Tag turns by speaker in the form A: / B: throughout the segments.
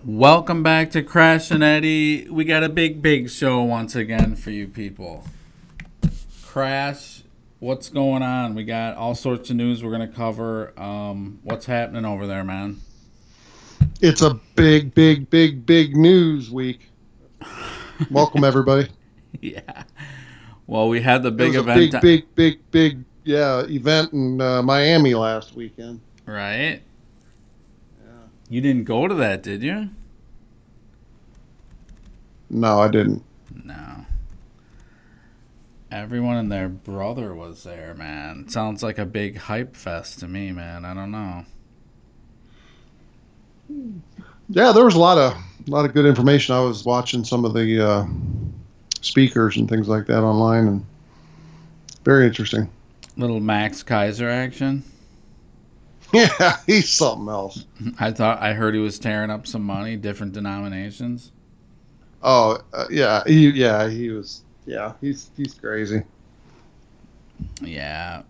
A: Welcome back to Crash and Eddie. We got a big show once again for you people. Crash, what's going on? We got all sorts of news we're going to cover. What's happening over there, man?
B: It's a big news week. Welcome, everybody.
A: Yeah. Well, we had the big
B: it was
A: event.
B: A big event in Miami last weekend.
A: Right? You didn't go to that, did you?
B: No, I didn't.
A: No. Everyone and their brother was there, man. It sounds like a big hype fest to me, man. I don't know.
B: Yeah, there was a lot of good information. I was watching some of the speakers and things like that online, and very interesting.
A: Little Max Kaiser action.
B: Yeah, he's something else.
A: I heard he was tearing up some money, different denominations.
B: Oh, he was. Yeah, he's crazy.
A: Yeah.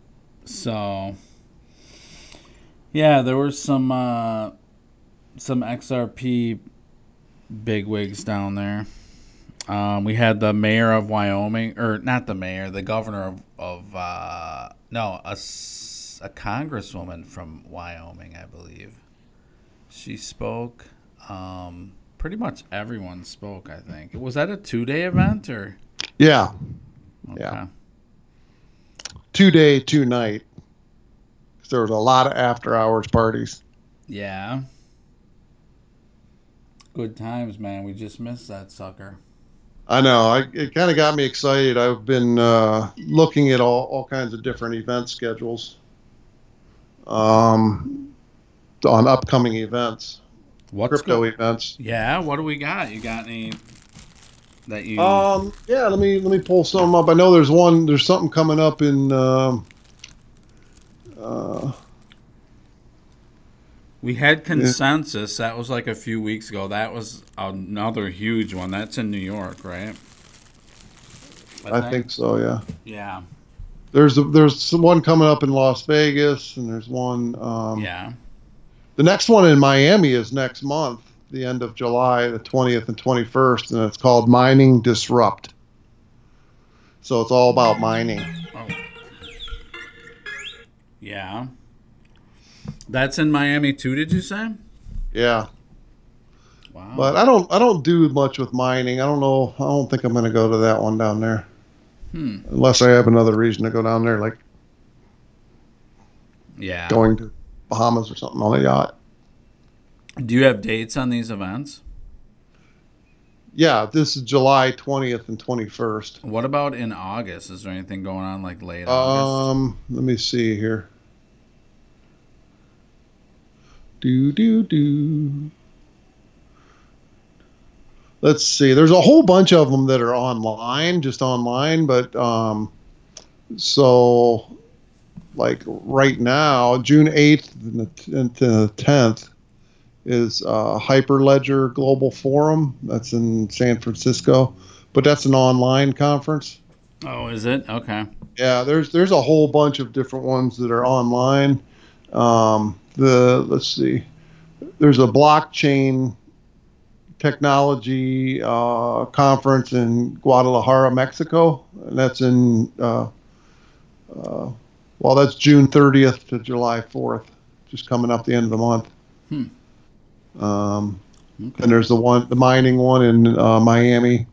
A: So, yeah, there were some XRP bigwigs down there. We had the mayor of Wyoming, or not the mayor, the governor of a congresswoman from Wyoming, I believe. She spoke. Pretty much everyone spoke, I think. Was that a 2-day event or?
B: Yeah.
A: Okay.
B: Yeah. 2-day, 2-night. There was a lot of after-hours parties.
A: Yeah. Good times, man. We just missed that sucker.
B: I know. It kind of got me excited. I've been looking at all kinds of different event schedules on upcoming events. Crypto events.
A: Yeah, what do we got? You got any that you?
B: Yeah. Let me pull some up. I know there's something coming up in.
A: We had Consensus. That was like a few weeks ago. That was another huge one. That's in New York, right?
B: I think so. Yeah.
A: Yeah.
B: There's one coming up in Las Vegas, and there's one.
A: Yeah.
B: The next one in Miami is next month, the end of July, the 20th and 21st, and it's called Mining Disrupt. So it's all about mining.
A: Oh. Yeah. That's in Miami too, did you say?
B: Yeah.
A: Wow.
B: But I don't do much with mining. I don't think I'm going to go to that one down there. Unless I have another reason to go down there, like going to Bahamas or something on a yacht.
A: Do you have dates on these events?
B: Yeah, this is July 20th and 21st.
A: What about in August? Is there anything going on like late August?
B: Let me see here. Let's see. There's a whole bunch of them that are online, just online, but so like right now, June 8th and the 10th is Hyperledger Global Forum. That's in San Francisco, but that's an online conference.
A: Oh, is it? Okay.
B: Yeah, there's a whole bunch of different ones that are online. Let's see. There's a blockchain technology conference in Guadalajara, Mexico, and that's in that's June 30th to July 4th, just coming up the end of the month.
A: Okay.
B: And there's the mining one in Miami.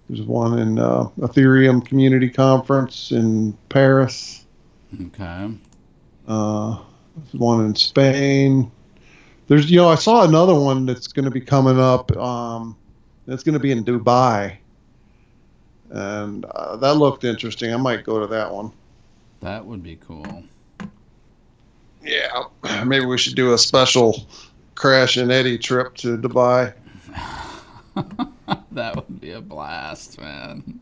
B: There's one in Ethereum Community Conference in Paris.
A: Okay.
B: There's one in Spain. There's, I saw another one that's going to be coming up. That's going to be in Dubai, and that looked interesting. I might go to that one.
A: That would be cool.
B: Yeah, maybe we should do a special Crash and Eddie trip to Dubai.
A: That would be a blast, man.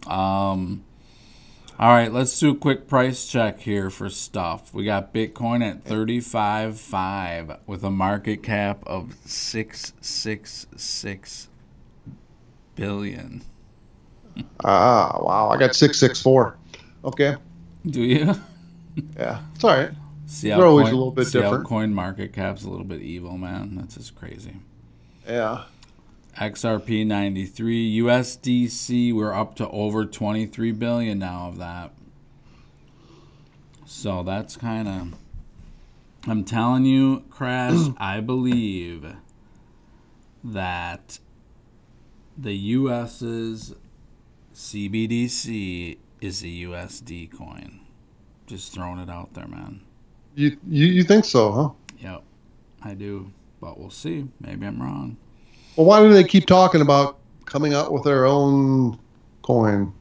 A: All right, let's do a quick price check here for stuff. We got Bitcoin at 35.5 with a market cap of 666 billion.
B: Wow. I got 664. Okay.
A: Do you?
B: Yeah, it's all right.
A: See
B: They're always a little bit
A: see
B: different.
A: How coin market cap's a little bit evil, man. That's just crazy.
B: Yeah.
A: XRP 93, USDC. We're up to over 23 billion now of that. So that's kind of. I'm telling you, Crash. I believe that the US's CBDC is a USD coin. Just throwing it out there, man.
B: You think so, huh?
A: Yep, I do. But we'll see. Maybe I'm wrong.
B: Well, why do they keep talking about coming out with their own coin?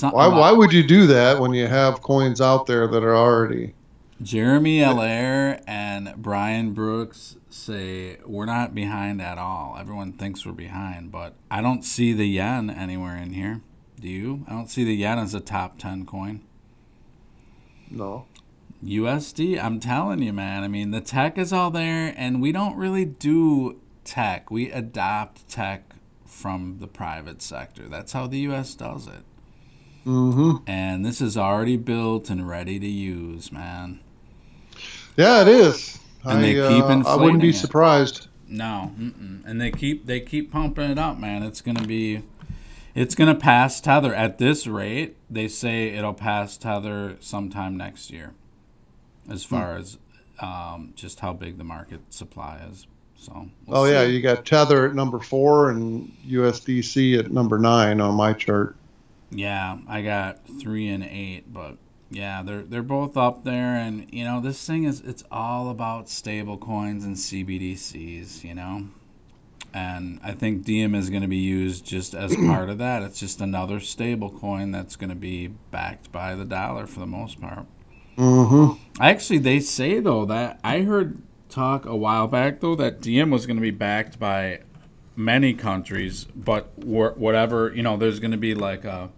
B: Why would you do that when you have coins out there that are already...
A: Jeremy Allaire and Brian Brooks say we're not behind at all. Everyone thinks we're behind, but I don't see the yen anywhere in here. Do you? I don't see the yen as a top 10 coin.
B: No.
A: USD, I'm telling you, man. I mean, the tech is all there, and we don't really do tech. We adopt tech from the private sector. That's how the U.S. does it.
B: Mm-hmm.
A: And this is already built and ready to use, man.
B: Yeah, it is.
A: And they keep inflating
B: I wouldn't be surprised.
A: No, and they keep pumping it up, man. It's gonna pass Tether at this rate. They say it'll pass Tether sometime next year, as far as just how big the market supply is. So. We'll see.
B: Yeah, you got Tether at number 4 and USDC at number 9 on my chart.
A: Yeah, I got 3 and 8, but. Yeah, they're both up there, and this thing it's all about stable coins and CBDCs, and I think Diem is going to be used just as part of that. It's just another stable coin that's going to be backed by the dollar for the most part.
B: Mm-hmm.
A: Actually, they say though that I heard talk a while back though that Diem was going to be backed by many countries, but whatever there's going to be like a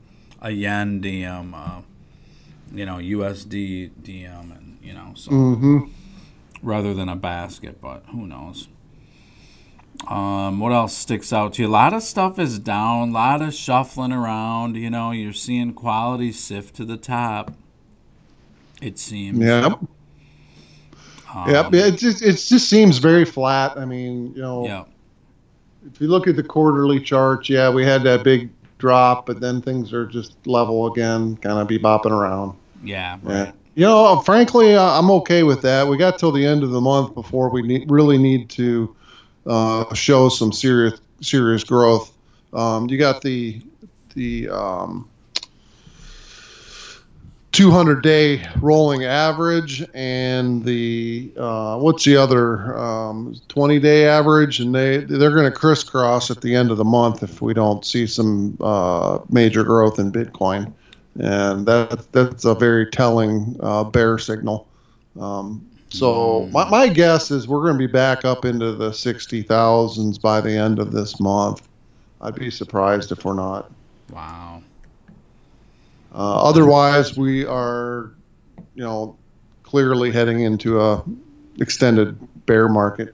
A: yen Diem. USD DM, and so rather than a basket, but who knows? What else sticks out to you? A lot of stuff is down, a lot of shuffling around. You're seeing quality sift to the top. It seems.
B: Yep. It just seems very flat. I mean,
A: Yep.
B: If you look at the quarterly charts, we had that big drop, but then things are just level again, kind of be bopping around.
A: Yeah, right.
B: Frankly, I'm okay with that. We got till the end of the month before we really need to show some serious growth. You got the 200-day rolling average and the what's the other 20-day average, and they're going to crisscross at the end of the month if we don't see some major growth in Bitcoin. And that's a very telling bear signal. So my guess is we're going to be back up into the 60,000s by the end of this month. I'd be surprised if we're not.
A: Wow.
B: Otherwise, we are, clearly heading into a extended bear market.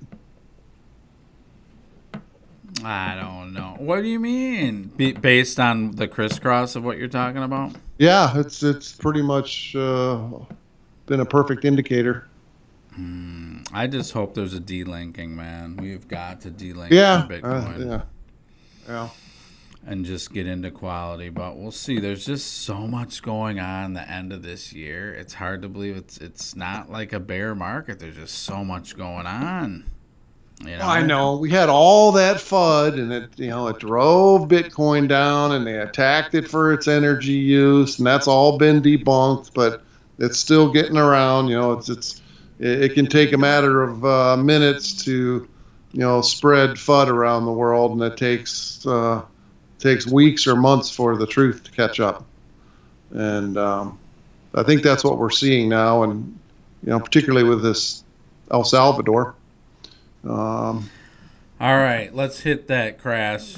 A: I don't know. What do you mean? Based on the crisscross of what you're talking about?
B: Yeah, it's pretty much been a perfect indicator.
A: I just hope there's a delinking, man. We've got to delink from Bitcoin.
B: Yeah.
A: And just get into quality, but we'll see. There's just so much going on the end of this year. It's hard to believe it's not like a bear market. There's just so much going on.
B: I know. We had all that FUD, and it drove Bitcoin down, and they attacked it for its energy use, and that's all been debunked. But it's still getting around. It can take a matter of minutes to spread FUD around the world, and it takes weeks or months for the truth to catch up. And I think that's what we're seeing now, and particularly with this El Salvador.
A: All right, let's hit that crash.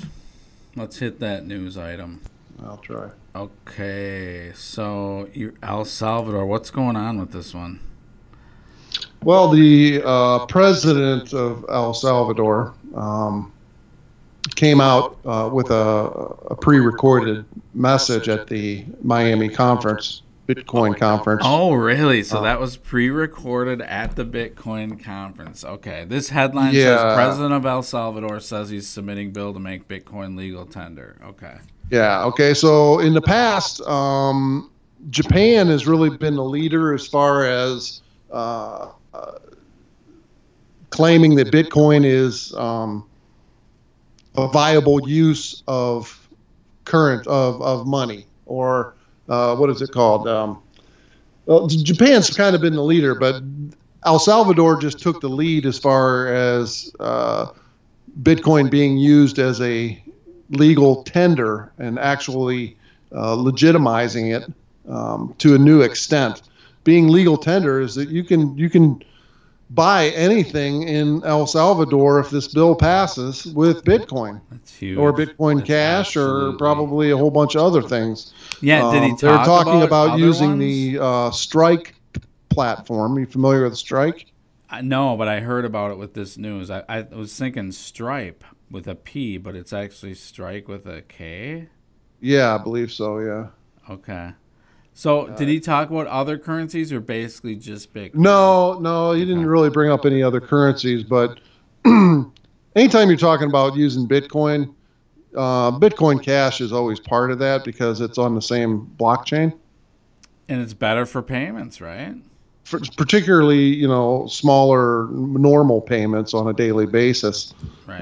A: Let's hit that news item.
B: I'll try.
A: Okay, so El Salvador, what's going on with this one?
B: Well, the president of El Salvador came out with a pre-recorded message at the Miami conference Bitcoin conference.
A: Oh, really? So that was pre-recorded at the Bitcoin conference. Okay. This headline says President of El Salvador says he's submitting bill to make Bitcoin legal tender. Okay.
B: Yeah. Okay. So in the past, Japan has really been the leader as far as claiming that Bitcoin is a viable use of of money, or what is it called? Well, Japan's kind of been the leader, but El Salvador just took the lead as far as Bitcoin being used as a legal tender and actually legitimizing it to a new extent. Being legal tender is that you can buy anything in El Salvador if this bill passes with Bitcoin.
A: That's huge.
B: Or Bitcoin Cash, or probably a whole bunch of other things.
A: Yeah, did he talk
B: they're talking about using
A: ones?
B: the Strike platform. Are you familiar with Strike?
A: No, but I heard about it with this news. I was thinking Stripe with a P, but it's actually Strike with a K?
B: Yeah, I believe so, yeah.
A: Okay. So did he talk about other currencies or basically just Bitcoin?
B: No, he didn't really bring up any other currencies, but anytime you're talking about using Bitcoin, Bitcoin Cash is always part of that because it's on the same blockchain.
A: And it's better for payments, right?
B: Particularly, smaller normal payments on a daily basis,
A: right.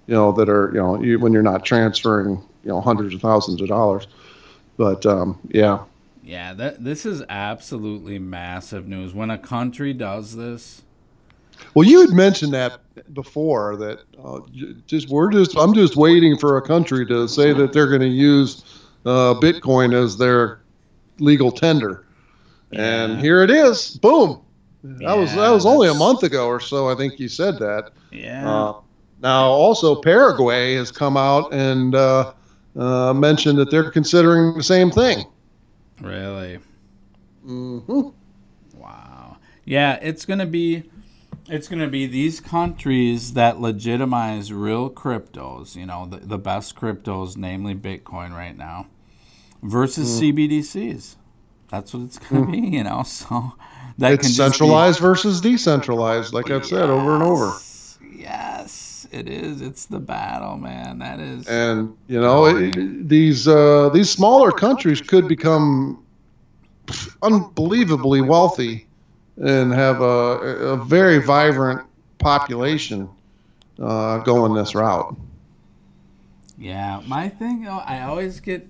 B: That are, when you're not transferring, hundreds of thousands of dollars. But, yeah.
A: Yeah, this is absolutely massive news. When a country does this.
B: Well, you had mentioned that before, that I'm just waiting for a country to say that they're going to use Bitcoin as their legal tender.
A: Yeah.
B: And here it is. Boom. That was only a month ago or so, I think you said that.
A: Yeah.
B: Now, also, Paraguay has come out and mentioned that they're considering the same thing.
A: Really?
B: Mm-hmm.
A: Wow. Yeah, it's gonna be these countries that legitimize real cryptos, the best cryptos, namely Bitcoin right now, versus CBDCs. That's what it's gonna be, So that
B: it's centralized versus decentralized, like I've said over and over.
A: Yes, it is. It's the battle, man. That is.
B: And these smaller countries could become unbelievably wealthy and have a very vibrant population going this route.
A: Yeah, my thing, I always get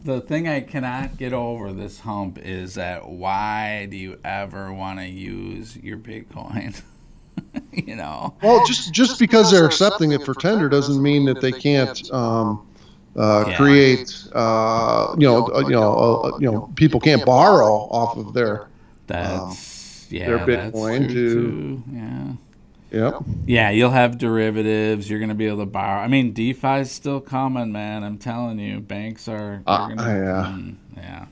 A: the thing I cannot get over this hump is that why do you ever want to use your Bitcoin?
B: Well, just because they're accepting it for tender doesn't mean that they can't create. People can't borrow off of their their Bitcoin
A: too. Yeah.
B: Yep.
A: Yeah, you'll have derivatives. You're going to be able to borrow. I mean, DeFi's still coming, man. I'm telling you, banks are.
B: Yeah,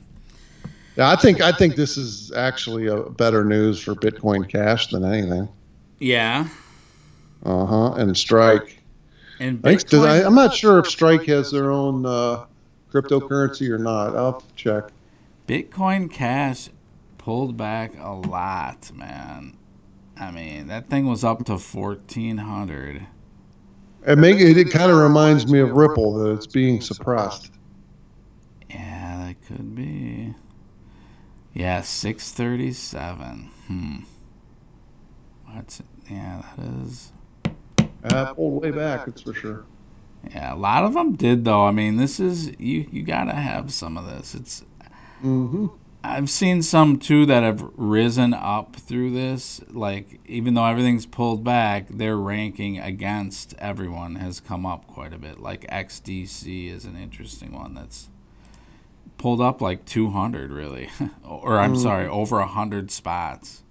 B: I think this is actually a better news for Bitcoin Cash than anything.
A: Yeah.
B: And Strike.
A: And Bitcoin,
B: I'm not sure if Strike has their own cryptocurrency or not. I'll have to check.
A: Bitcoin Cash pulled back a lot, man. I mean, that thing was up to 1,400.
B: It kind of reminds me of Ripple, that it's being suppressed.
A: Yeah, that could be. Yeah, 637. Yeah, that is.
B: Pulled way back, that's for sure.
A: Yeah, a lot of them did, though. I mean, this is you got to have some of this. It's. I've seen some too that have risen up through this. Like, even though everything's pulled back, their ranking against everyone has come up quite a bit. Like XDC is an interesting one that's pulled up like 200, really, or I'm sorry, over 100 spots.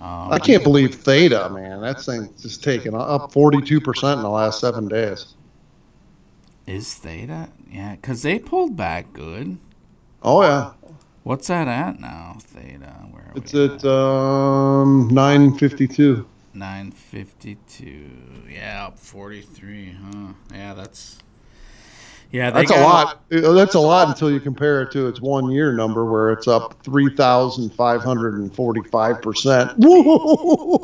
B: I can't believe Theta, man. That thing's just taken up 42% in the last 7 days.
A: Is Theta? Yeah, because they pulled back good.
B: Oh, yeah.
A: What's that at now, Theta? Where are
B: it's at 952.
A: 952. Yeah, up 43, huh? Yeah, that's. Yeah,
B: that's a lot. That's a lot until you compare it to its 1 year number where it's up 3,545%.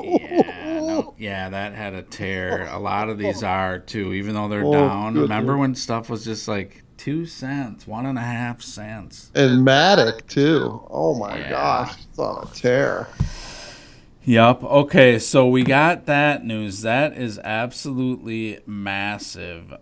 A: Yeah, no, yeah, that had a tear. A lot of these are too, even though they're
B: Oh,
A: down.
B: goodness.
A: Remember when stuff was just like 2 cents, 1.5 cents?
B: And Matic too. Oh my
A: Yeah.
B: gosh, it's on a tear.
A: Yup. Okay, so we got that news. That is absolutely massive.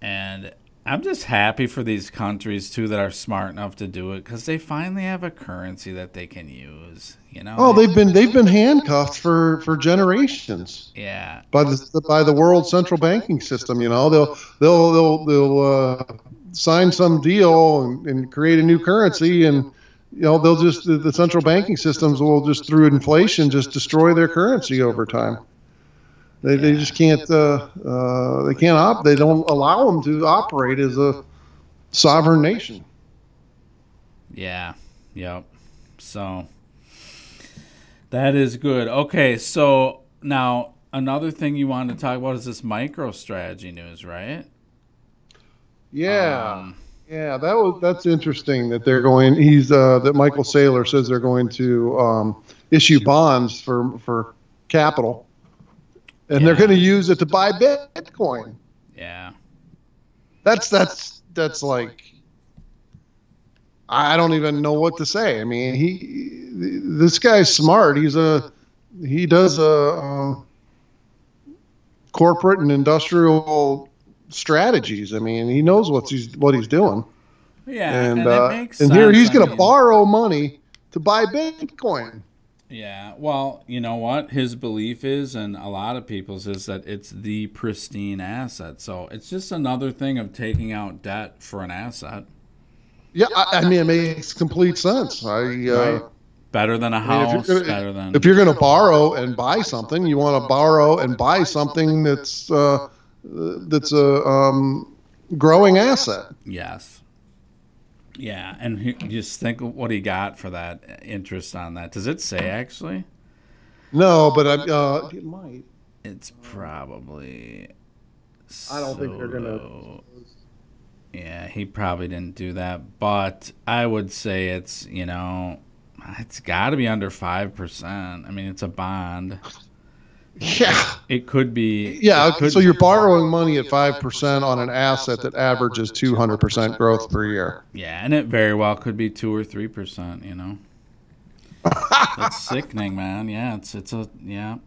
A: And I'm just happy for these countries too that are smart enough to do it because they finally have a currency that they can use. You know.
B: Oh, they've been handcuffed for generations.
A: Yeah.
B: By the world central banking system. You know, they'll sign some deal and create a new currency, and you know they'll just the central banking systems will just through inflation just destroy their currency over time. They just can't they don't allow them to operate as a sovereign nation.
A: Yeah. Yep. So that is good. Okay, so now another thing you wanted to talk about is this MicroStrategy news, right?
B: Yeah. Yeah, that's interesting that they're going. That Michael Saylor says they're going to issue bonds for capital, and they're going to use it to buy Bitcoin.
A: Yeah,
B: that's like I don't even know what to say. I mean, this guy's smart. He does corporate and industrial strategies. I mean, he knows what he's doing.
A: Yeah,
B: and
A: it makes sense.
B: here he's going to borrow money to buy Bitcoin.
A: Yeah, well, you know what his belief is, and a lot of people's is that it's the pristine asset. So it's just another thing of taking out debt for an asset.
B: Yeah, I mean, it makes complete sense.
A: Right. Better than a house.
B: If you're going to borrow and buy something, you want to borrow and buy something that's a growing asset.
A: Yes. Yeah, and just think of what he got for that interest on that. Does it say actually?
B: No, but it might.
A: It's probably.
B: I don't think they're gonna.
A: Yeah, he probably didn't do that, but I would say it's it's got to be under 5%. I mean, it's a bond.
B: Yeah,
A: it could be.
B: Yeah, so you're borrowing money at 5% on an asset that averages 200% growth per year.
A: Yeah, and it very well could be 2 or 3%. You know, that's sickening, man. Yeah, it's a yep.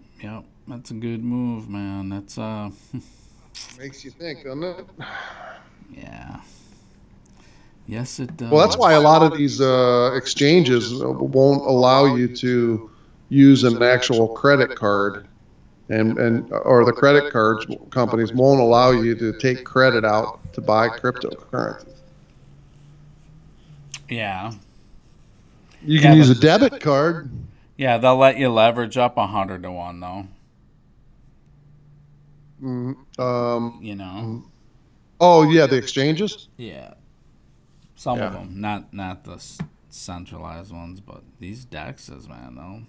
A: That's a good move, man. That's
B: makes you think, doesn't it?
A: Yeah. Yes, it does.
B: Well, that's why a lot of these exchanges won't allow you to use an actual credit card. Or the credit card companies won't allow you to take credit out to buy cryptocurrencies.
A: Yeah.
B: You can use a debit card.
A: Yeah, they'll let you leverage up 100 to 1 though.
B: Oh yeah, the exchanges.
A: Yeah. Some of them, not the centralized ones, but these dexes, man, though.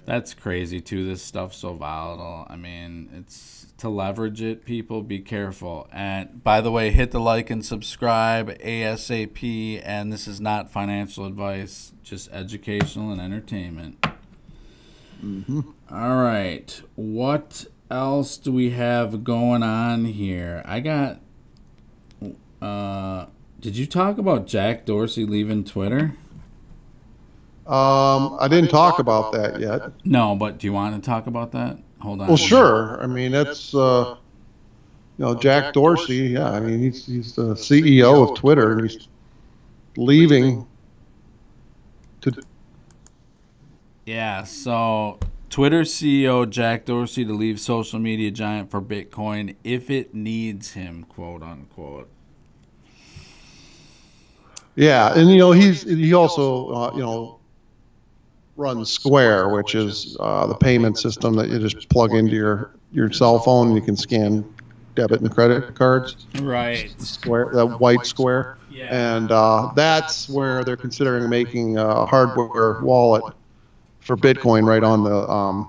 A: That's crazy too. This stuff's so volatile. I mean, it's to leverage it. People, be careful. And by the way, hit the like and subscribe ASAP. And this is not financial advice, just educational and entertainment.
B: Mm-hmm.
A: All right, what else do we have going on here? I got. Did you talk about Jack Dorsey leaving Twitter?
B: I didn't talk about that yet.
A: No, but do you want to talk about that? Hold on.
B: Well, sure. I mean, that's Jack Dorsey. Yeah, I mean, he's the CEO of Twitter, and he's leaving to.
A: Yeah. So, Twitter CEO Jack Dorsey to leave social media giant for Bitcoin if it needs him, quote unquote.
B: Yeah, and he also runs Square, which is the payment system that you just plug into your cell phone and you can scan debit and credit cards.
A: Right.
B: Square, that white Square.
A: Yeah.
B: And that's where they're considering making a hardware wallet for Bitcoin right on the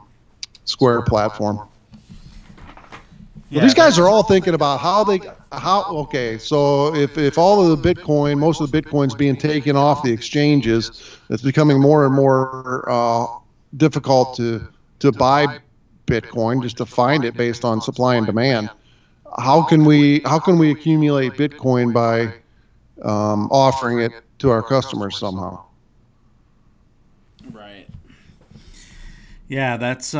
B: Square platform. Well, these guys are all thinking about okay, so if all of the Bitcoin, most of the Bitcoin's being taken off the exchanges, it's becoming more and more difficult to buy Bitcoin, just to find it based on supply and demand. How can we accumulate Bitcoin by offering it to our customers somehow?
A: Right. Yeah, that's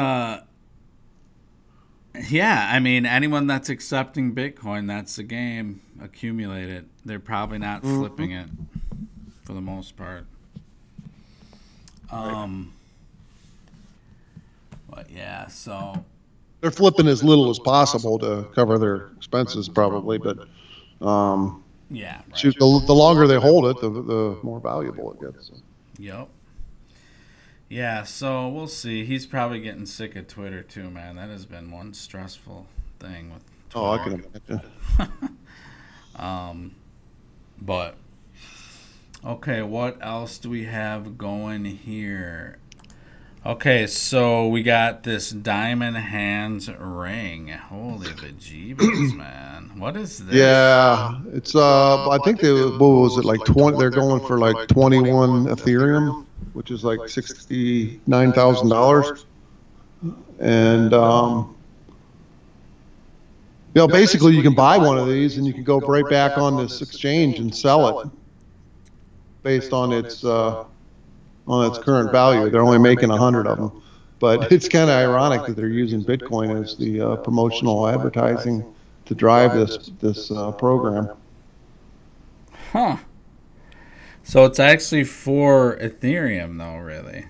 A: yeah, I mean, anyone that's accepting Bitcoin, that's the game. Accumulate it. They're probably not flipping it for the most part. But yeah, so
B: they're flipping as little as possible to cover their expenses, probably. But
A: yeah, right.
B: shoot, the longer they hold it, the more valuable it gets.
A: Yep. Yeah, so we'll see. He's probably getting sick of Twitter too, man. That has been one stressful thing with Twitter.
B: Oh, I can imagine.
A: But okay, what else do we have going here? Okay, so we got this diamond hands ring. Holy bejeebers, man! What is this?
B: Yeah, it's I think what was it, like 20? They're going for like 21 Ethereum, which is like $69,000. And basically you can buy one of these and you can go right back on this exchange and sell it based on its current value. They're only making 100 of them, but it's kind of ironic that they're using Bitcoin as the promotional advertising to drive this program.
A: Huh. So it's actually for Ethereum, though, really.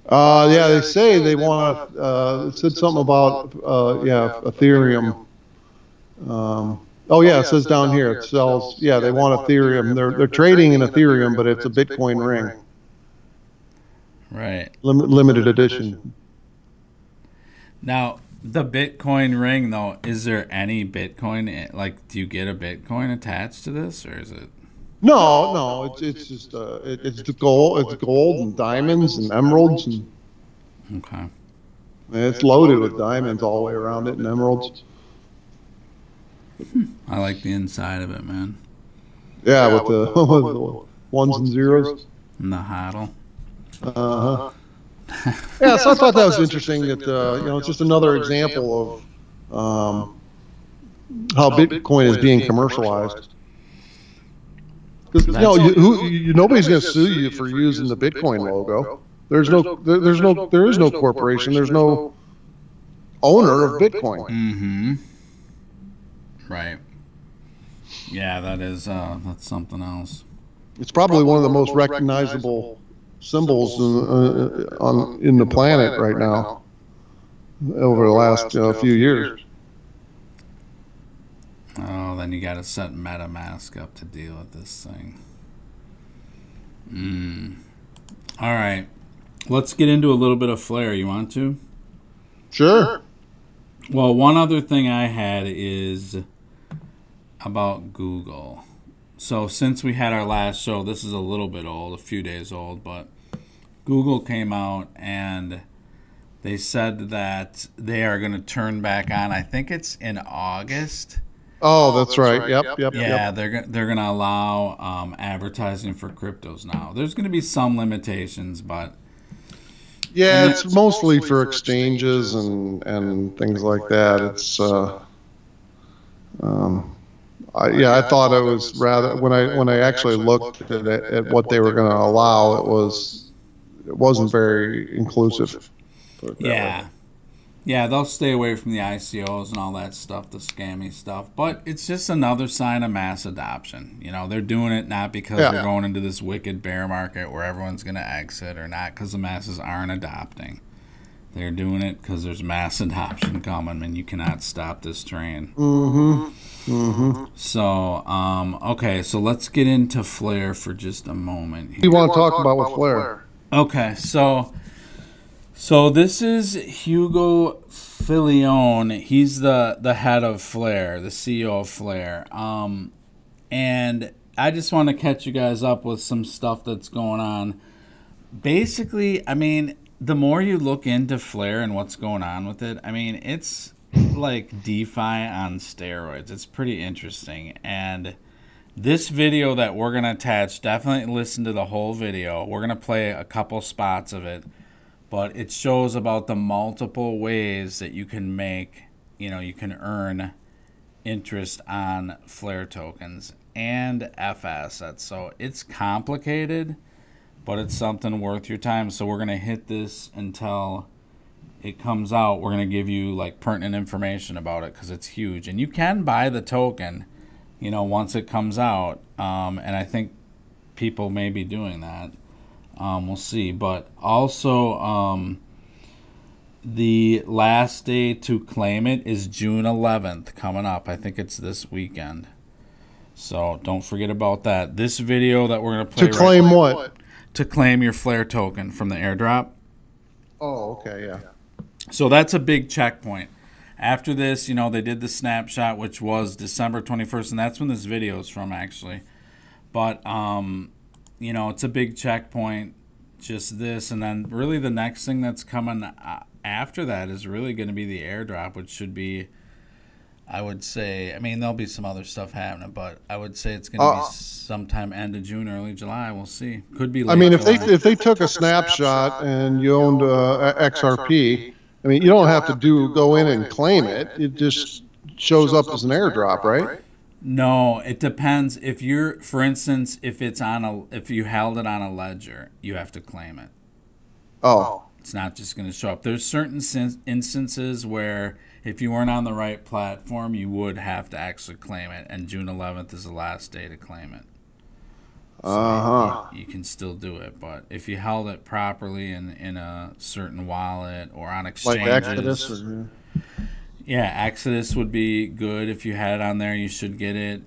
B: Yeah, they say they want. It said something about Ethereum. Oh yeah, it says down here it sells. Yeah, they want Ethereum. They're trading in Ethereum, but it's a Bitcoin ring.
A: Right.
B: Limited edition.
A: Now, the Bitcoin ring, though, is there any Bitcoin? Like, do you get a Bitcoin attached to this, or is it?
B: No, it's just it's gold and diamonds and emeralds and.
A: Okay.
B: It's loaded with diamonds all the way around it and emeralds.
A: I like the inside of it, man.
B: Yeah, with the ones and zeros.
A: And the hodl.
B: Yeah, so I thought that was interesting. That it's just another example of how Bitcoin is being commercialized. Because nobody's going to sue you for using the Bitcoin logo. There is no corporation. There's no owner of Bitcoin.
A: Mm-hmm. Right. Yeah, that's something else.
B: It's probably one of the most recognizable symbols in the planet right now over the last few years.
A: Oh, then you got to set MetaMask up to deal with this thing. All right. Let's get into a little bit of Flare. You want to?
B: Sure.
A: Well, one other thing I had is about Google. So since we had our last show, this is a little bit old, a few days old, but Google came out and they said that they are going to turn back on. I think it's in August.
B: Oh, that's right. Yep.
A: Yeah, they're going to allow advertising for cryptos now. There's going to be some limitations, but
B: yeah, it's mostly for exchanges and things like that. It's I thought it was rather when I actually looked at what they were going to allow, it wasn't very inclusive.
A: Yeah, they'll stay away from the ICOs and all that stuff, the scammy stuff. But it's just another sign of mass adoption. They're doing it not because we're going into this wicked bear market where everyone's going to exit, or not because the masses aren't adopting. They're doing it because there's mass adoption coming, and you cannot stop this train. So, okay, so let's get into Flare for just a moment.
B: What do you want to talk about with Flare?
A: Okay, so this is Hugo Filione. He's the head of Flare, the CEO of Flare. And I just want to catch you guys up with some stuff that's going on. Basically, I mean, the more you look into Flare and what's going on with it, I mean, it's like DeFi on steroids. It's pretty interesting. And this video that we're going to attach, definitely listen to the whole video. We're going to play a couple spots of it. But it shows about the multiple ways that you can make, you can earn interest on Flare tokens and F assets. So it's complicated, but it's something worth your time. So we're going to hit this until it comes out. We're going to give you like pertinent information about it because it's huge. And you can buy the token, once it comes out. And I think people may be doing that. We'll see. But also, the last day to claim it is June 11th coming up. I think it's this weekend. So don't forget about that. This video that we're going to play
B: to claim what?
A: To claim your Flare token from the airdrop.
B: Oh, okay, yeah.
A: So that's a big checkpoint. After this, they did the snapshot, which was December 21st, and that's when this video is from, actually. But, it's a big checkpoint, just this. And then really the next thing that's coming after that is really going to be the airdrop, which should be, I would say, there'll be some other stuff happening, but I would say it's going to be sometime end of June, early July. We'll see. Could be late
B: if they took a snapshot and you owned XRP, you don't have to go in and claim it. It just shows up as an airdrop, right?
A: No, it depends. If you're, for instance, if you held it on a ledger, you have to claim it.
B: Oh.
A: It's not just going to show up. There's certain instances where if you weren't on the right platform, you would have to actually claim it, and June 11th is the last day to claim it. So you can still do it, but if you held it properly in a certain wallet or on exchanges,
B: like Exodus,
A: yeah, Exodus would be good. If you had it on there, you should get it.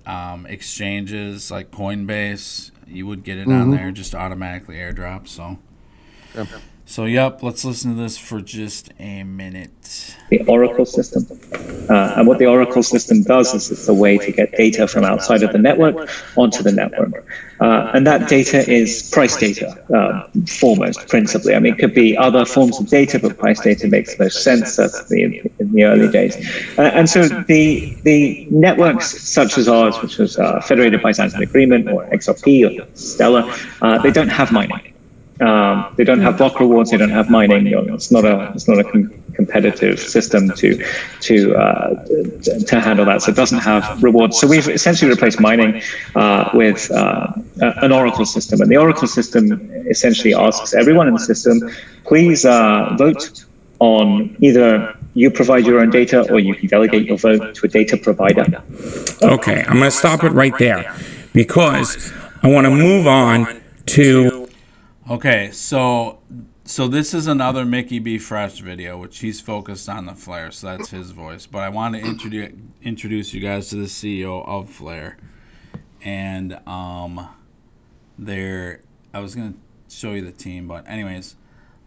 A: Exchanges like Coinbase, you would get it on there, just automatically airdrop. So.
B: Yep.
A: So, yep, let's listen to this for just a minute.
C: The Oracle system. And what the Oracle system does is it's a way to get data from outside of the network onto the network. And that data is price data, foremost, principally. It could be other forms of data, but price data makes the most sense. That's in the early days. And so the networks such as ours, which was federated by Sands Agreement or XRP or Stellar, they don't have mining. They don't have block rewards. They don't have mining. It's not a competitive system to handle that. So it doesn't have rewards. So we've essentially replaced mining with an Oracle system, and the Oracle system essentially asks everyone in the system, please vote on either you provide your own data or you can delegate your vote to a data provider.
D: Okay, I'm going to stop it right there because I want to move on to.
A: Okay, so this is another Mickey B. Fresh video, which he's focused on the Flare, so that's his voice. But I want to introduce you guys to the CEO of Flare, and I was gonna show you the team, but anyways,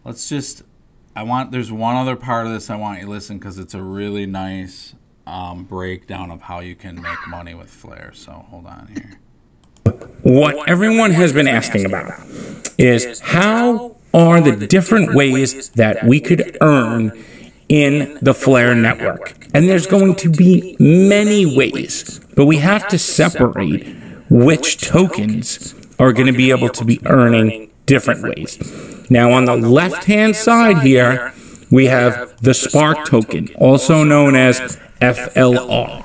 A: there's one other part of this I want you to listen because it's a really nice breakdown of how you can make money with Flare. So hold on here.
D: What everyone has been asking about is how are the different ways that we could earn in the Flare network. And there's going to be many ways, but we have to separate which tokens are going to be able to be earning different ways. Now on the left-hand side here, we have the Spark token, also known as FLR.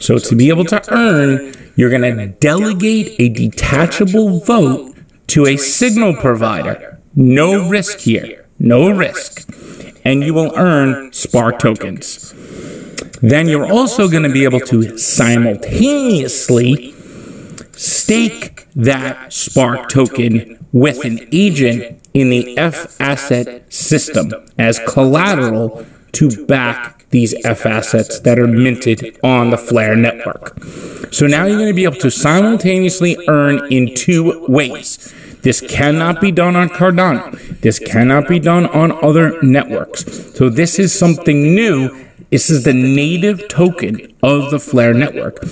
D: So to be able to earn, you're going to delegate a detachable vote to a signal provider. No risk here. No risk. And you will earn Spark tokens. Then you're also going to be able to simultaneously stake that Spark token with an agent in the F asset system as collateral to back these F assets that are minted on the Flare network. So now you're going to be able to simultaneously earn in two ways. This cannot be done on Cardano. This cannot be done on other networks. So this is something new. This is the native token of the Flare network.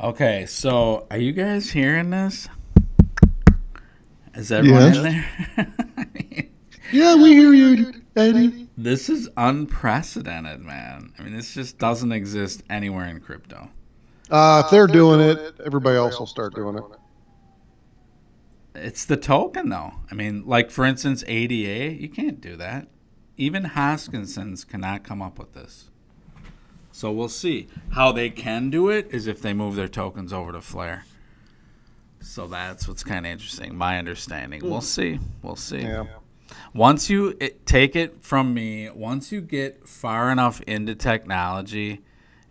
A: Okay, so are you guys hearing this? Is everyone in there?
B: Yeah, we hear you, Eddie.
A: This is unprecedented, man. I mean, this just doesn't exist anywhere in crypto.
B: If they're doing it, everybody else will start doing it.
A: It's the token, though. I mean, like, for instance, ADA, you can't do that. Even Hoskinson's cannot come up with this. So we'll see. How they can do it is if they move their tokens over to Flare. So that's what's kind of interesting, my understanding. We'll see. We'll see.
B: Yeah.
A: Once you take it from me, once you get far enough into technology,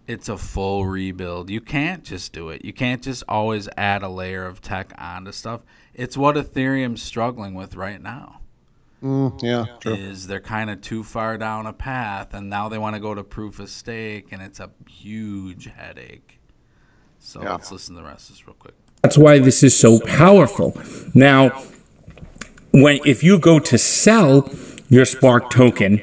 A: it's a full rebuild. You can't just do it. You can't just always add a layer of tech onto stuff. It's what Ethereum's struggling with right now.
B: Yeah, true.
A: Is they're kind of too far down a path, and now they want to go to proof of stake, and it's a huge headache. So let's listen to the rest of this real quick.
D: That's why this is so powerful. Now, if you go to sell your Spark token,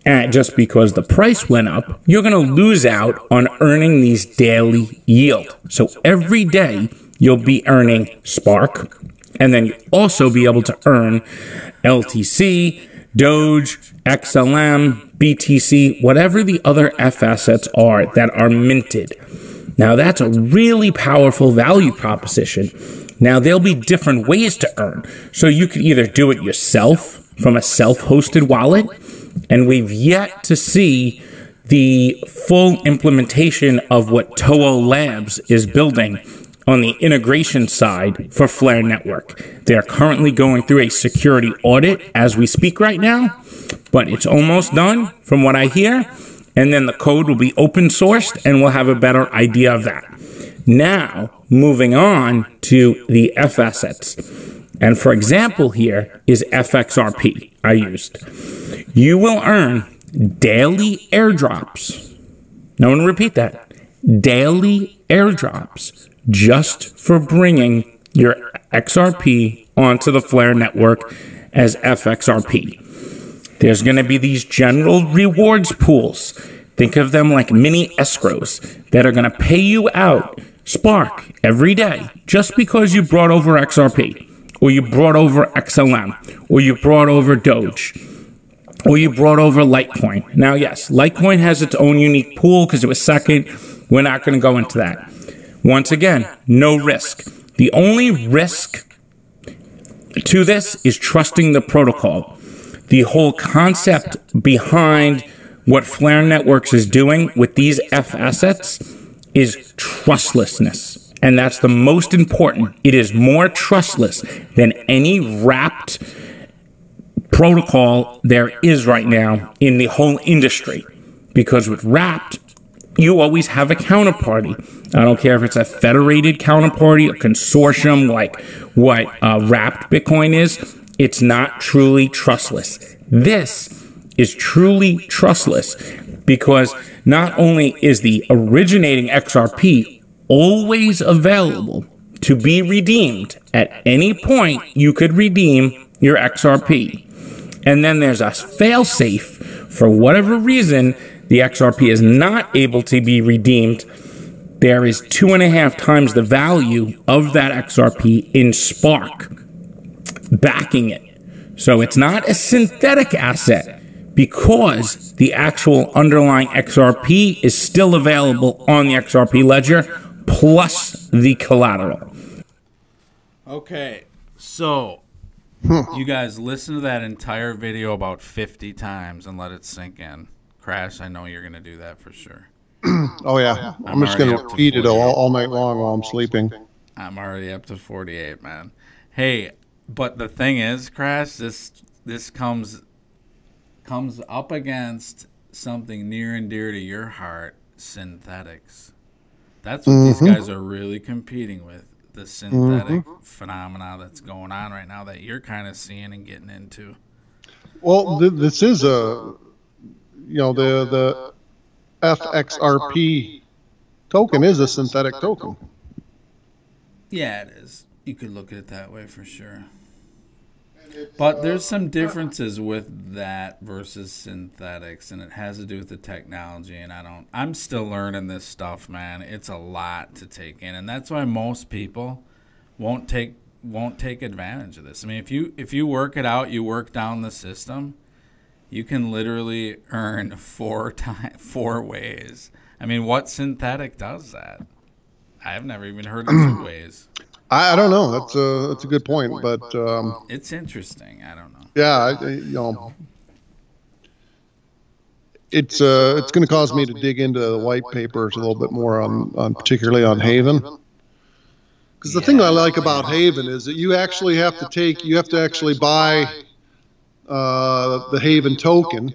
D: just because the price went up, you're going to lose out on earning these daily yield. So every day you'll be earning Spark, and then you also be able to earn LTC, Doge, XLM, BTC, whatever the other F assets are that are minted. Now that's a really powerful value proposition. Now there'll be different ways to earn. So you could either do it yourself from a self-hosted wallet, and we've yet to see the full implementation of what Toho Labs is building on the integration side for Flare Network. They're currently going through a security audit as we speak right now, but it's almost done from what I hear, and then the code will be open sourced and we'll have a better idea of that. Now, moving on to the F assets. And for example here is FXRP I used. You will earn daily airdrops. Now I'm going to repeat that. Daily airdrops just for bringing your XRP onto the Flare network as FXRP. There's going to be these general rewards pools. Think of them like mini escrows that are going to pay you out Spark every day just because you brought over XRP, or you brought over XLM, or you brought over Doge, or you brought over Litecoin. Now, yes, Litecoin has its own unique pool because it was second. We're not going to go into that. Once again, no risk. The only risk to this is trusting the protocol. The whole concept behind what Flare Networks is doing with these F assets is trustlessness. And that's the most important. It is more trustless than any wrapped protocol there is right now in the whole industry. Because with wrapped, you always have a counterparty. I don't care if it's a federated counterparty, a consortium like what wrapped Bitcoin is. It's not truly trustless. This is truly trustless because not only is the originating XRP always available to be redeemed at any point, you could redeem your XRP. And then there's a fail-safe. For whatever reason, the XRP is not able to be redeemed. There is 2.5 times the value of that XRP in Spark backing it. So it's not a synthetic asset because the actual underlying XRP is still available on the XRP ledger plus the collateral.
A: Okay, so you guys listen to that entire video about 50 times and let it sink in. Crash, I know you're going to do that for sure.
B: Oh, yeah. I'm just going to repeat it all night long while I'm sleeping.
A: I'm already up to 48, man. Hey, but the thing is, Crash, this comes up against something near and dear to your heart, synthetics. That's what these guys are really competing with, the synthetic phenomena that's going on right now that you're kind of seeing and getting into.
B: Well, this is the FXRP token is a synthetic token.
A: Yeah, it is. You could look at it that way for sure. But there's some differences with that versus synthetics, and it has to do with the technology, and I'm still learning this stuff, man. It's a lot to take in, and that's why most people won't take advantage of this. I mean, if you work it out, you work down the system, You can literally earn 4 ways. I mean, what synthetic does that? I've never even heard of 2 ways.
B: I don't know. That's a good point, but
A: it's interesting. I don't know.
B: Yeah, it's going to cause me to dig into the white papers a little bit more on particularly on Haven. Because the thing I like about Haven is that you actually have to actually buy the Haven token,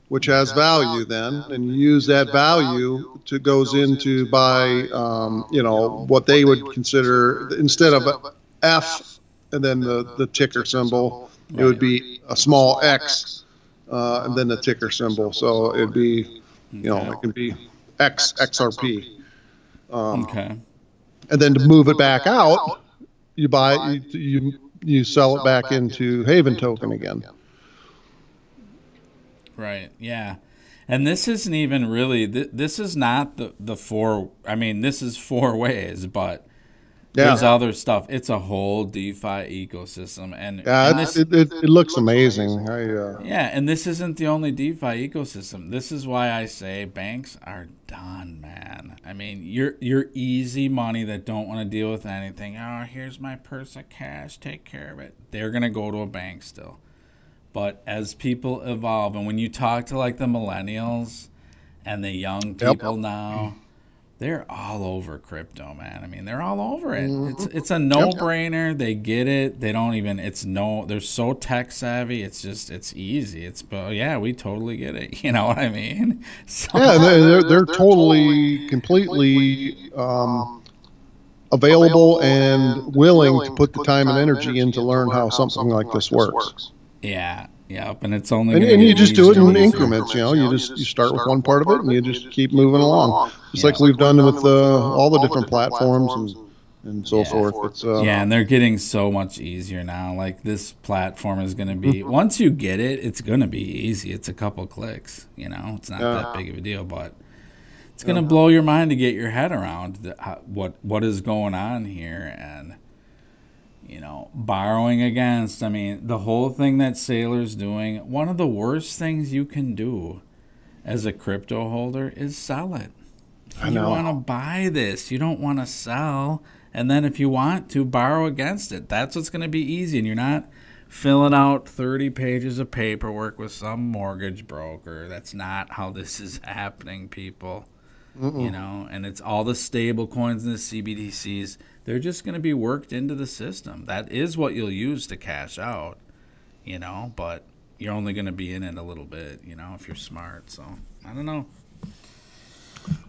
B: which has value then, and you use that value to goes into buy, what they would consider, instead of F and then the ticker symbol, it would be a small X and then the ticker symbol. So it'd be, it could be XRP.
A: Okay.
B: And then to move it back out, you sell it back into Haven token again.
A: Right. Yeah. And this isn't even really, this is not the 4, I mean, this is 4 ways, but there's other stuff. It's a whole DeFi ecosystem. And
B: it looks amazing.
A: Yeah. And this isn't the only DeFi ecosystem. This is why I say banks are done, man. I mean, you're easy money that don't want to deal with anything. Oh, here's my purse of cash. Take care of it. They're going to go to a bank still. But as people evolve, and when you talk to like the millennials and the young people now, they're all over crypto, man. I mean, they're all over it. It's a no-brainer. They get it. They don't even, they're so tech savvy. It's easy. We totally get it. You know what I mean? So,
B: they're totally, completely available and willing to put the time and energy in to learn how something like this works.
A: Yeah. Yep. And it's only
B: and you just do it in increments. You start with one part of it and you just keep moving along. Just like we've done with all the different platforms and so forth. It's,
A: and they're getting so much easier now. Like this platform is going to be, once you get it, it's going to be easy. It's a couple clicks. It's not that big of a deal, but it's going to blow your mind to get your head around what is going on here. And borrowing against, I mean, the whole thing that Sailor's doing, one of the worst things you can do as a crypto holder is sell it. You want to buy this. You don't want to sell. And then if you want to, borrow against it. That's what's going to be easy. And you're not filling out 30 pages of paperwork with some mortgage broker. That's not how this is happening, people. And it's all the stable coins and the CBDCs. They're just going to be worked into the system. That is what you'll use to cash out, but you're only going to be in it a little bit, if you're smart. So, I don't know.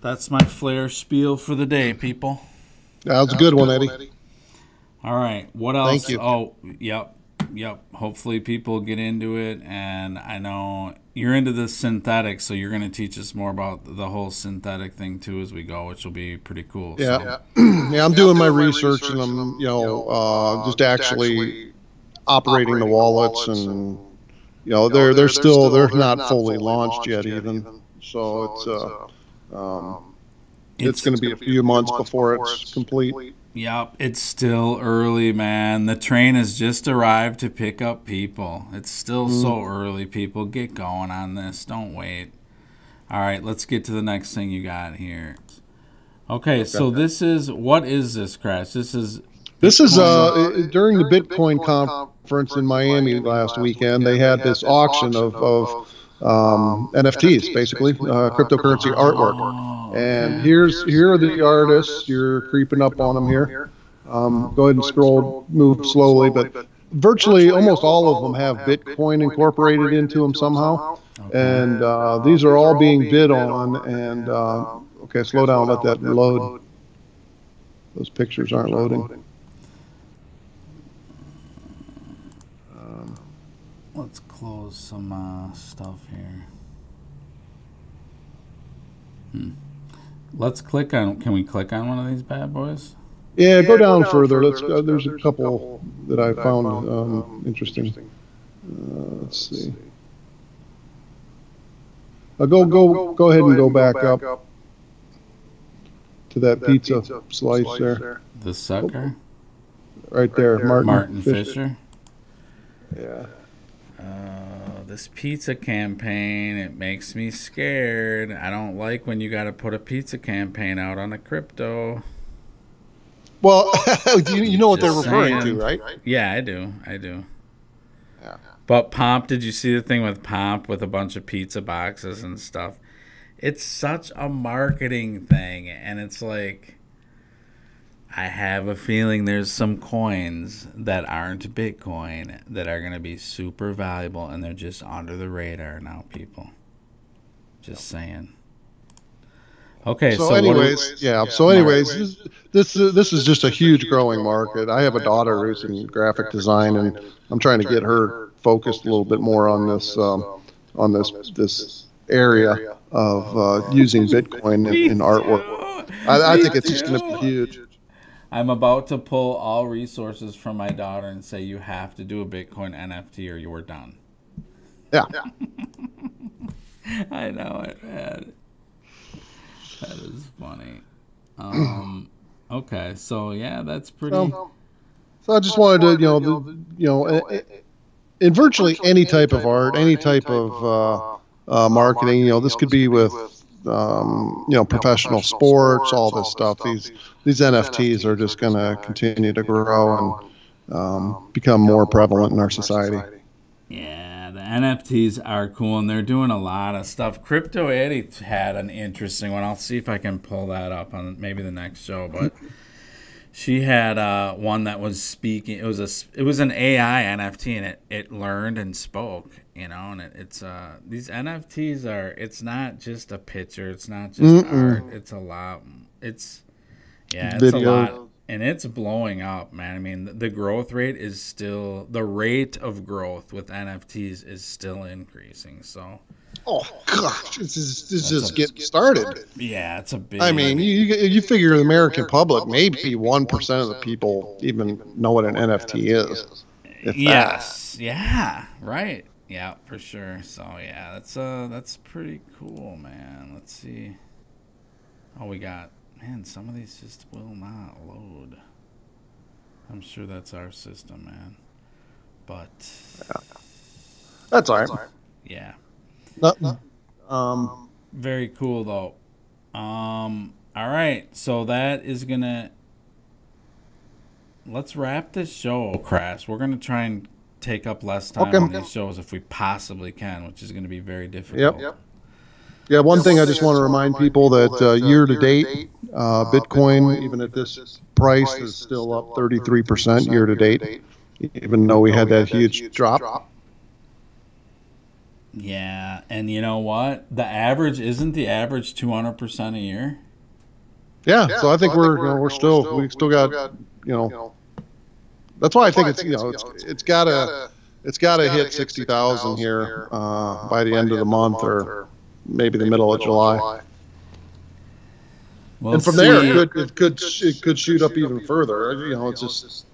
A: That's my Flare spiel for the day, people.
B: That was a good one, Eddie.
A: All right. What else?
B: Thank you.
A: Oh, yep. Hopefully people get into it. And I know you're into the synthetic, so you're going to teach us more about the whole synthetic thing too as we go, which will be pretty cool.
B: Yeah. I'm doing my research, and I'm, just actually operating the wallets, and they're not fully launched yet even. So it's going to be a few months before it's complete.
A: Yep, it's still early, man. The train has just arrived to pick up people. It's still so early, people. Get going on this. Don't wait. All right, let's get to the next thing you got here. Okay, so what is this, Crash? This is
B: during the Bitcoin conference in Miami last weekend, they had this auction of NFTs, basically, cryptocurrency artwork. And here are the artists. You're creeping up on them here. Go ahead and move slowly, but virtually almost all of them have Bitcoin incorporated into them somehow. And these are all being bid on. And okay, slow down, let that load. Those pictures aren't loading.
A: Let's close some stuff here. Let's click on. Can we click on one of these bad boys?
B: Yeah, go down further. Let's. There's a couple that I found interesting. Let's see. Go ahead and go back up to that pizza slice there.
A: The sucker.
B: Right there,
A: Martin Fisher.
B: Yeah.
A: This This pizza campaign, it makes me scared. I don't like when you got to put a pizza campaign out on a crypto.
B: Well, you know what they're
A: Just
B: referring
A: saying.
B: to, right?
A: Yeah, I do.
B: Yeah.
A: But Pomp, did you see the thing with Pomp with a bunch of pizza boxes and stuff? It's such a marketing thing, and it's like, I have a feeling there's some coins that aren't Bitcoin that are going to be super valuable, and they're just under the radar now, people. Just saying. Okay,
B: so anyways, this is just a huge growing market. I have a daughter who's in graphic design, and I'm trying to get her focused a little bit more on this area of using Bitcoin in artwork. I think it's just going to be huge.
A: I'm about to pull all resources from my daughter and say you have to do a Bitcoin NFT or you're done.
B: Yeah.
A: I know it, man. That is funny. Okay, so yeah, that's pretty.
B: So I just wanted to, in virtually any type of art, any type of marketing, this could be with, professional sports, all this stuff. These NFTs are just going to continue to grow and become more prevalent in our society.
A: Yeah, the NFTs are cool, and they're doing a lot of stuff. Crypto Edy had an interesting one. I'll see if I can pull that up on maybe the next show. But she had one that was speaking. It was an AI NFT, and it learned and spoke. And it's these NFTs are. It's not just a picture. It's not just art. It's a lot. It's
B: video.
A: a lot. And it's blowing up, man. I mean, the growth rate is still, the rate of growth with NFTs is still increasing. So,
B: oh gosh, this is just getting started.
A: Yeah, it's a big.
B: I mean, you figure the American public, maybe 1% of the people even know what an NFT is.
A: Yes, yeah, right, yeah, for sure. So yeah, that's pretty cool, man. Let's see. Oh, we got. Man, some of these just will not load. I'm sure that's our system, man. But
B: that's all right.
A: Yeah.
B: Very
A: cool though. All right, so that is gonna. Let's wrap this show, Crash. We're gonna try and take up less time on these shows if we possibly can, which is gonna be very difficult.
B: Yep. Yeah, one thing I just want to remind people that year to date, Bitcoin, even at this price, is still up 33% year to date, even though we had that huge drop.
A: Yeah, and you know what? Isn't the average 200% a year?
B: Yeah, so I think we still got, that's why I think it's gotta hit 60,000 here by the end of the month or maybe the middle of July. And from there, it could shoot up even further. It's just.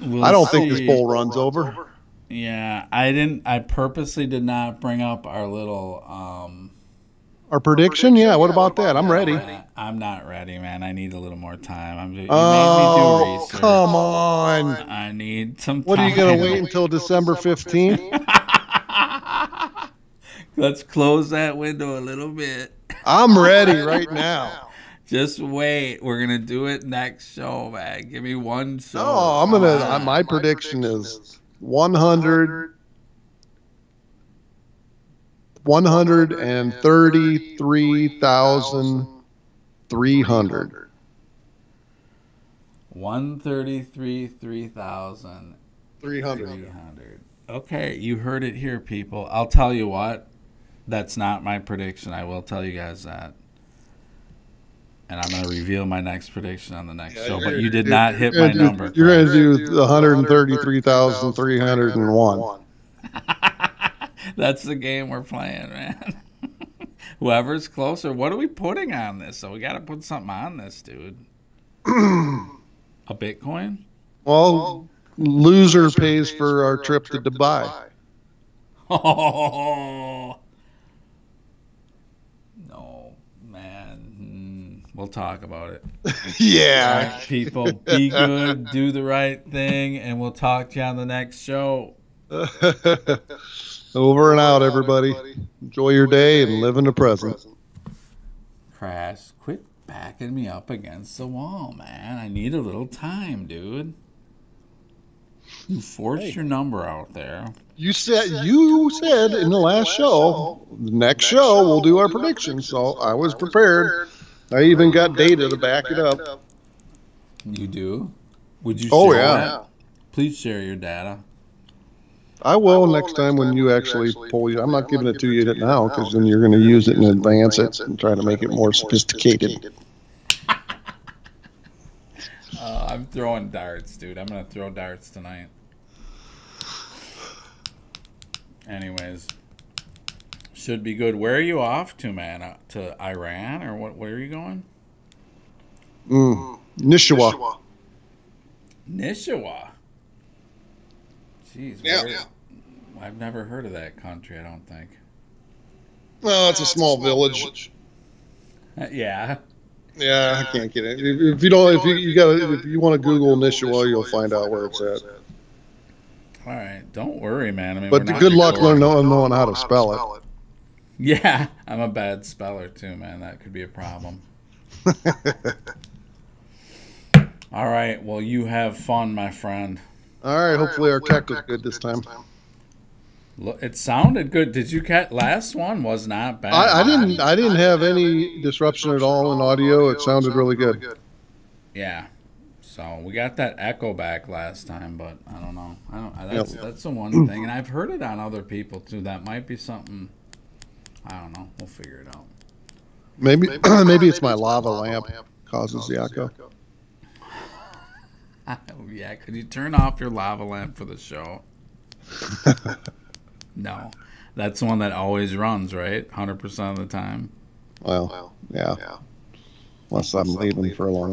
B: I don't think this bull runs over.
A: Yeah, I purposely did not bring up our little.
B: Our prediction? Yeah. What about that? I'm ready.
A: I'm not ready, man. I need a little more time. You made me do research.
B: Come on!
A: I need some time.
B: What are you gonna wait until December 15th?
A: Let's close that window a little bit.
B: I'm ready right now.
A: Just wait. We're going to do it next show, man. Give me one show.
B: No, my prediction is 133,300.
A: 133,300. Okay, you heard it here, people. I'll tell you what. That's not my prediction. I will tell you guys that. And I'm going to reveal my next prediction on the next show. But you did not hit my number.
B: You're going to do 133,301.
A: That's the game we're playing, man. Whoever's closer. What are we putting on this? So we got to put something on this, dude. A Bitcoin?
B: Well, loser pays for our trip to Dubai.
A: Oh. No, man. We'll talk about it.
B: Yeah.
A: All right, people, be good, do the right thing, and we'll talk to you on the next show.
B: Over and out, everybody. Enjoy your day and live in the present.
A: Crash, quit backing me up against the wall, man. I need a little time, dude. You forced your number out there.
B: You said in the last show, the next show we'll do our predictions. So I was prepared. I even got data to back it up.
A: You do? Would you
B: Oh,
A: share
B: yeah.
A: that? Please share your data.
B: I will next time when you actually pull you. I'm not giving it to you now because then you're going to use it and advance it and try to make it more sophisticated.
A: I'm throwing darts, dude. I'm going to throw darts tonight. Anyways, should be good. Where are you off to, man? To Iran or what? Where are you going?
B: Nishiwa.
A: Nishiwa. Jeez.
B: Yeah.
A: I've never heard of that country. I don't think.
B: Well, it's a small village.
A: Yeah.
B: Yeah, I can't get it. If you want to Google Nishiwa, you'll find out where it's at.
A: All right. Don't worry, man. I mean,
B: But good luck knowing how to spell it.
A: Yeah, I'm a bad speller too, man. That could be a problem. All right. Well, you have fun, my friend.
B: All right. Hopefully our tech was good this time.
A: Look, it sounded good. Did you catch? Last one was not bad.
B: I didn't have any disruption at all in audio. It sounded really good.
A: Yeah. So we got that echo back last time, but I don't know. That's the one thing, and I've heard it on other people too. That might be something. I don't know. We'll figure it out.
B: Maybe it's my lava lamp causes the echo.
A: Yeah, could you turn off your lava lamp for the show? No, that's the one that always runs, right? 100% of the time.
B: Well, yeah. Unless I'm leaving for a long